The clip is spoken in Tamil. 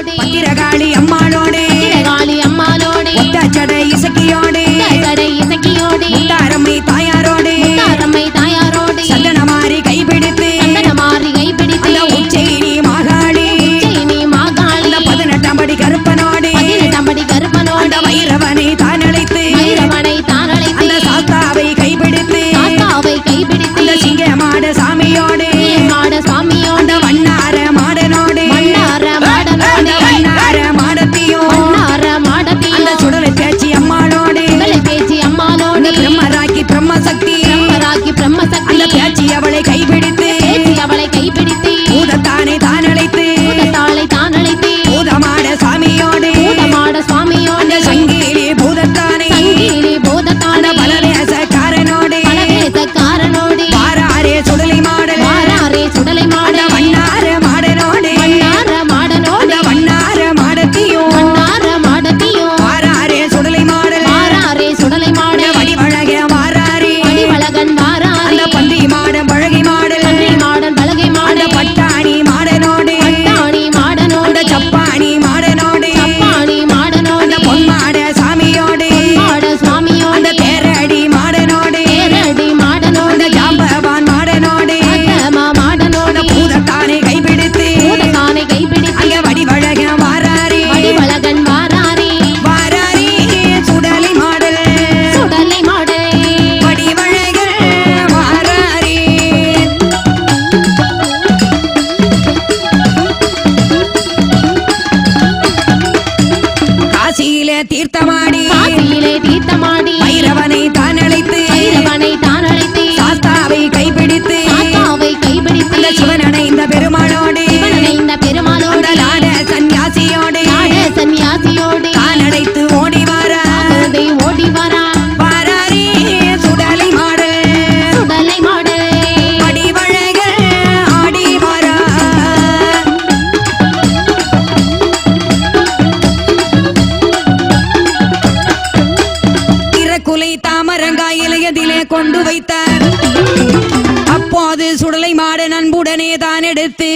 அம்மாளோடு பத்திரகாளி அம்மாளோடு ஒத்தச்சடை இசக்கியோடு முத்தாரம்மை தாயாரோடு சந்தனமாரி கைப்பிடித்து அந்த உச்சைனி மாகாளி அந்த 18ஆம் படி கருப்பனோடு அந்த வைரவனை தானழைத்து அந்த சாஸ்தாவை கைப்பிடித்து அந்த சிங்கமாட சாமியோடு அந்த வண்ணார மாடனோடு அந்த வண்ணார மாடத்தையும் அந்த சுடலை பேச்சி அம்மாளோடு அந்த பிரம்மராக்கி பிரம்மசக்தி அந்த பேச்சி அவளை கைப்பிடித்து பூதத்தானை தானழைத்து பூதமாட சாமியோடு அந்த சங்கீலி பூதத்தானை அந்த பலவேசக்காரனோடு வாராரே சுடலை மாடல் அந்த வண்ணார மாடனோடு அந்த வண்ணார மாடத்தையும் வாராரே சுடலை மாடல் அந்த வடிவழக வாராரே அந்த பந்தி மாடன் பழகை மாடல் அந்த பட்டாணி மாடனோடு அந்த சப்பாணி மாடனோடு அந்த பொன்மாட சாமியோடு அந்த தேரடி மாடனோடு அந்த ஜாம்பவான் மாடனோடு அந்த பூதத்தானை கைப்பிடித்து அங்க வடிவழக வாராரே வாராரே சுடலை மாடல் வடிவழக வாராரே காசியிலே தீர்த்தமாடி வைரவனை தானழைத்து சாஸ்தாவை கைப்பிடித்து அந்த சிவனடைந்த பெருமாளோடு அந்த லாட சன்னியாசியோடு தானடைத்து ஓடி வாரா வாராரே சுடலை மாடல் வடிவழக ஆடி வாரா திறக்குலை தாமரங்காய் இலையதிலே கொண்டு வைத்தார் அப்போது சுடலை மாடன் அன்புடனே தான் எடுத்து